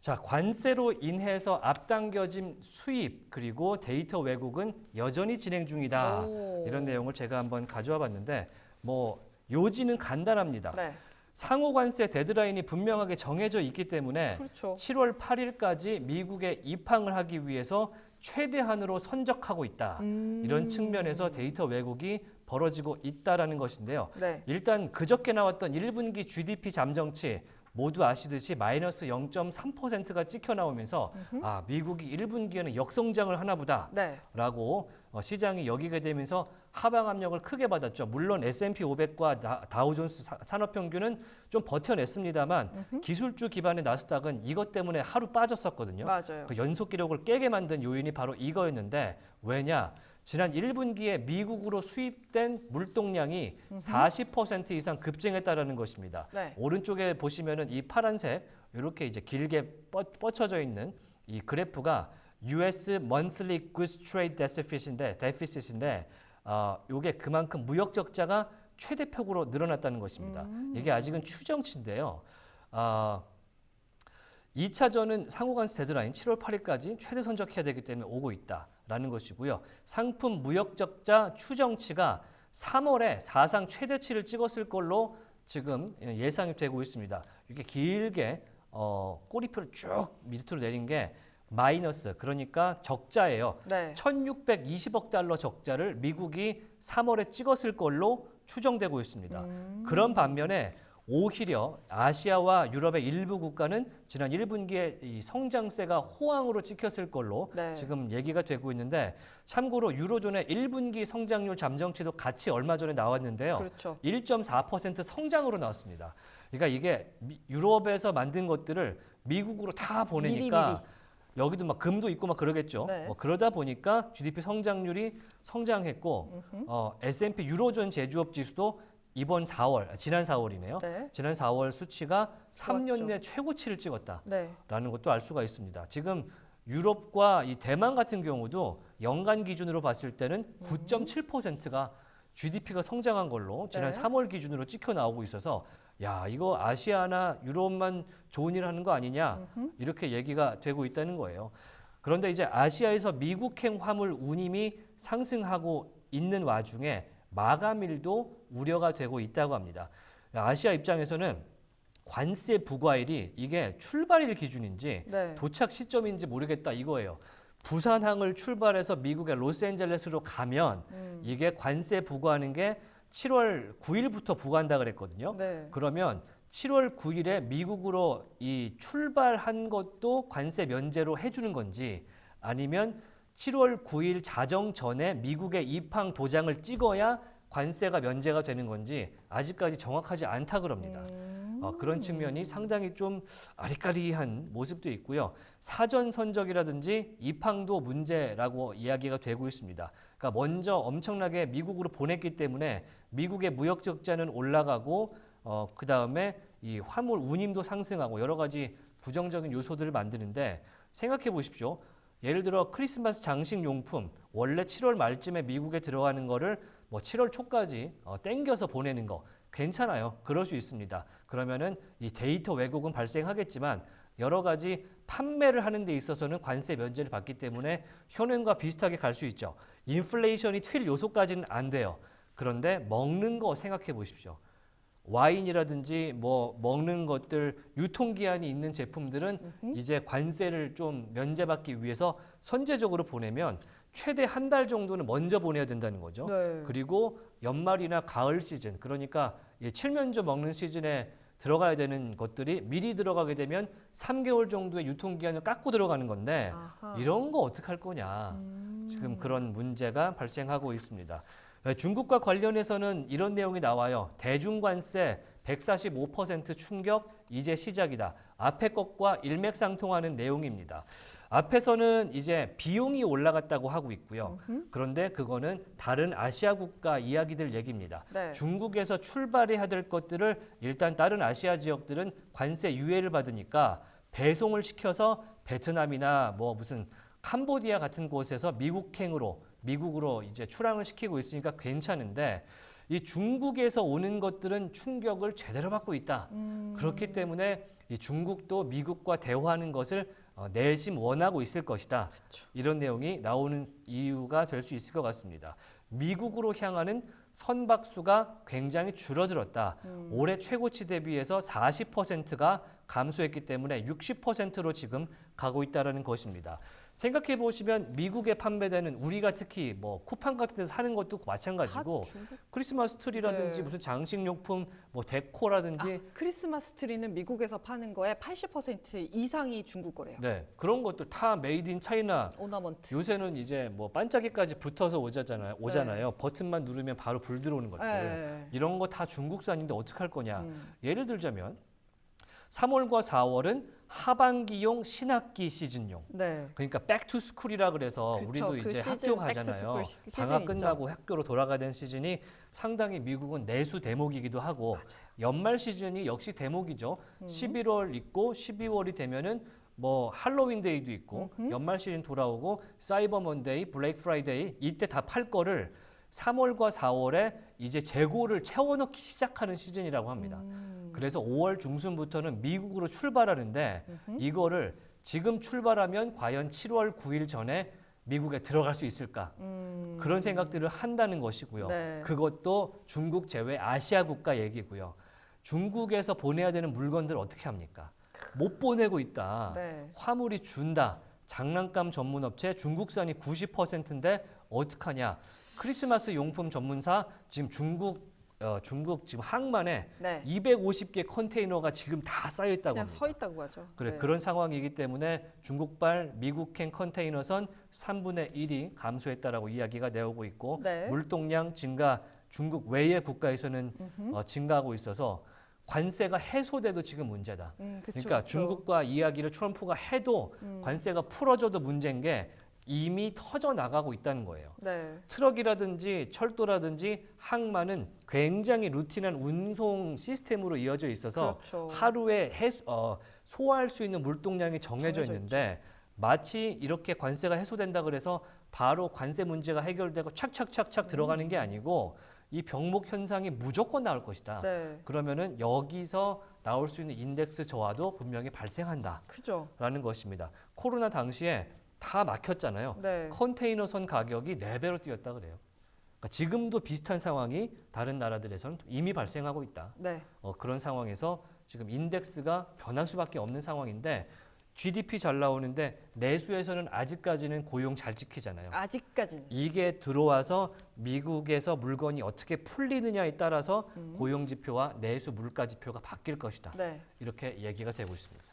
자, 관세로 인해서 앞당겨진 수입 그리고 데이터 왜곡은 여전히 진행 중이다. 이런 내용을 제가 한번 가져와 봤는데 뭐 요지는 간단합니다. 네. 상호 관세 데드라인이 분명하게 정해져 있기 때문에 그렇죠. 7월 8일까지 미국에 입항을 하기 위해서 최대한으로 선적하고 있다. 이런 측면에서 데이터 왜곡이 벌어지고 있다라는 것인데요. 네. 일단 그저께 나왔던 1분기 GDP 잠정치 모두 아시듯이 마이너스 0.3%가 찍혀 나오면서 아, 미국이 1분기에는 역성장을 하나 네. 보다라고 시장이 여기게 되면서 하방 압력을 크게 받았죠. 물론 S&P 500과 다우존스 산업평균은 좀 버텨냈습니다만 기술주 기반의 나스닥은 이것 때문에 하루 빠졌었거든요. 맞아요. 그 연속 기록을 깨게 만든 요인이 바로 이거였는데 왜냐? 지난 1분기에 미국으로 수입된 물동량이 40% 이상 급증했다라는 것입니다. 네. 오른쪽에 보시면은 이 파란색 이렇게 이제 길게 뻗쳐져 있는 이 그래프가 US Monthly Goods Trade Deficit인데 요게 그만큼 무역 적자가 최대폭으로 늘어났다는 것입니다. 이게 아직은 추정치인데요. 2차전은 상호관세 데드라인 7월 8일까지 최대 선적해야 되기 때문에 오고 있다라는 것이고요. 상품 무역 적자 추정치가 3월에 사상 최대치를 찍었을 걸로 지금 예상이 되고 있습니다. 이렇게 길게 꼬리표를 쭉 밑으로 내린 게 마이너스, 그러니까 적자예요. 네. 1620억 달러 적자를 미국이 3월에 찍었을 걸로 추정되고 있습니다. 그런 반면에 오히려 아시아와 유럽의 일부 국가는 지난 1분기에 이 성장세가 호황으로 찍혔을 걸로 네. 지금 얘기가 되고 있는데 참고로 유로존의 1분기 성장률 잠정치도 같이 얼마 전에 나왔는데요. 그렇죠. 1.4% 성장으로 나왔습니다. 그러니까 이게 유럽에서 만든 것들을 미국으로 다 보내니까 여기도 막 금도 있고 막 그러겠죠. 네. 그러다 보니까 GDP 성장률이 성장했고 S&P 유로존 제조업 지수도 지난 4월이네요. 네. 지난 4월 수치가 3년 좋았죠. 내 최고치를 찍었다라는 네. 것도 알 수가 있습니다. 지금 유럽과 이 대만 같은 경우도 연간 기준으로 봤을 때는 9.7%가 GDP가 성장한 걸로 지난 네. 3월 기준으로 찍혀 나오고 있어서 야, 이거 아시아나 유럽만 좋은 일 하는 거 아니냐 이렇게 얘기가 되고 있다는 거예요. 그런데 이제 아시아에서 미국행 화물 운임이 상승하고 있는 와중에 마감일도 우려가 되고 있다고 합니다. 아시아 입장에서는 관세 부과일이 이게 출발일 기준인지 네. 도착 시점인지 모르겠다 이거예요. 부산항을 출발해서 미국의 로스앤젤레스로 가면 이게 관세 부과하는 게 7월 9일부터 부과한다 그랬거든요. 네. 그러면 7월 9일에 미국으로 이 출발한 것도 관세 면제로 해주는 건지 아니면 7월 9일 자정 전에 미국의 입항 도장을 찍어야 관세가 면제가 되는 건지 아직까지 정확하지 않다 그럽니다. 그런 측면이 상당히 좀 아리까리한 모습도 있고요. 사전 선적이라든지 입항도 문제라고 이야기가 되고 있습니다. 그러니까 먼저 엄청나게 미국으로 보냈기 때문에 미국의 무역 적자는 올라가고 그 다음에 이 화물 운임도 상승하고 여러 가지 부정적인 요소들을 만드는데 생각해 보십시오. 예를 들어 크리스마스 장식 용품 원래 7월 말쯤에 미국에 들어가는 거를 뭐 7월 초까지 땡겨서 보내는 거 괜찮아요. 그럴 수 있습니다. 그러면은 이 데이터 왜곡은 발생하겠지만 여러 가지 판매를 하는 데 있어서는 관세 면제를 받기 때문에 현행과 비슷하게 갈 수 있죠. 인플레이션이 튈 요소까지는 안 돼요. 그런데 먹는 거 생각해 보십시오. 와인이라든지 뭐 먹는 것들 유통기한이 있는 제품들은 이제 관세를 좀 면제받기 위해서 선제적으로 보내면 최대 한 달 정도는 먼저 보내야 된다는 거죠. 네. 그리고 연말이나 가을 시즌, 그러니까 칠면조 먹는 시즌에 들어가야 되는 것들이 미리 들어가게 되면 3개월 정도의 유통기한을 깎고 들어가는 건데 아하. 이런 거 어떡할 거냐. 지금 그런 문제가 발생하고 있습니다. 중국과 관련해서는 이런 내용이 나와요. 대중관세 145% 충격 이제 시작이다. 앞에 것과 일맥상통하는 내용입니다. 앞에서는 이제 비용이 올라갔다고 하고 있고요. 그런데 그거는 다른 아시아 국가 이야기들 얘기입니다. 네. 중국에서 출발해야 될 것들을 일단 다른 아시아 지역들은 관세 유예를 받으니까 배송을 시켜서 베트남이나 뭐 무슨 캄보디아 같은 곳에서 미국으로 이제 출항을 시키고 있으니까 괜찮은데 이 중국에서 오는 것들은 충격을 제대로 받고 있다. 그렇기 때문에 이 중국도 미국과 대화하는 것을 내심 원하고 있을 것이다. 그쵸. 이런 내용이 나오는 이유가 될 수 있을 것 같습니다. 미국으로 향하는 선박수가 굉장히 줄어들었다. 올해 최고치 대비해서 40%가 감소했기 때문에 60%로 지금 가고 있다는 것입니다. 생각해 보시면 미국에 판매되는 우리가 특히 뭐 쿠팡 같은 데서 사는 것도 마찬가지고 다 중국. 크리스마스 트리라든지 네. 무슨 장식용품, 뭐 데코라든지 크리스마스 트리는 미국에서 파는 거에 80% 이상이 중국 거래요. 네, 그런 것들 다 메이드 인 차이나. 오나먼트. 요새는 이제 뭐 반짝이까지 붙어서 오잖아요. 버튼만 누르면 바로 불 들어오는 것들. 네. 이런 거 다 중국산인데 어떡할 거냐. 음. 예를 들자면 3월과 4월은 하반기용 신학기 시즌용. 네. 그러니까 백투스쿨이라 그래서 그쵸, 우리도 그 이제 시즌, 학교 가잖아요. 백투스쿨 시즌이 방학 있죠. 끝나고 학교로 돌아가야 되는 시즌이 상당히 미국은 내수 대목이기도 하고 연말 시즌이 역시 대목이죠. 11월 있고 12월이 되면은 뭐 할로윈 데이도 있고 연말 시즌 돌아오고 사이버 먼데이, 블랙 프라이데이 이때 다 팔 거를 3월과 4월에 이제 재고를 채워넣기 시작하는 시즌이라고 합니다. 그래서 5월 중순부터는 미국으로 출발하는데 이거를 지금 출발하면 과연 7월 9일 전에 미국에 들어갈 수 있을까? 그런 생각들을 한다는 것이고요. 네. 그것도 중국 제외 아시아 국가 얘기고요. 중국에서 보내야 되는 물건들 어떻게 합니까? 못 보내고 있다. 네. 화물이 준다. 장난감 전문 업체 중국산이 90%인데 어떡하냐? 크리스마스 용품 전문사 지금 중국 지금 항만에 네. 250개 컨테이너가 지금 다 쌓여 있다고 그냥 합니다. 서 있다고 하죠. 그래, 네. 그런 상황이기 때문에 중국발 미국행 컨테이너선 3분의 1이 감소했다라고 이야기가 나오고 있고 네. 물동량 증가 중국 외의 국가에서는 증가하고 있어서 관세가 해소돼도 지금 문제다. 그쵸, 그러니까 그쵸. 중국과 이야기를 트럼프가 해도 관세가 풀어져도 문제인 게 이미 터져 나가고 있다는 거예요. 네. 트럭이라든지 철도라든지 항만은 굉장히 루틴한 운송 시스템으로 이어져 있어서 그렇죠. 하루에 소화할 수 있는 물동량이 정해져 정해져 있는데 마치 이렇게 관세가 해소된다 그래서 바로 관세 문제가 해결되고 착착착착 들어가는 게 아니고 이 병목 현상이 무조건 나올 것이다. 네. 그러면은 여기서 나올 수 있는 인덱스 저하도 분명히 발생한다라는 크죠. 것입니다. 코로나 당시에 다 막혔잖아요. 네. 컨테이너선 가격이 4배로 뛰었다 그래요. 그러니까 지금도 비슷한 상황이 다른 나라들에서는 이미 발생하고 있다. 네. 그런 상황에서 지금 인덱스가 변할 수밖에 없는 상황인데 GDP 잘 나오는데 내수에서는 아직까지는 고용 잘 지키잖아요. 아직까지는. 이게 들어와서 미국에서 물건이 어떻게 풀리느냐에 따라서 고용 지표와 내수 물가 지표가 바뀔 것이다. 네. 이렇게 얘기가 되고 있습니다.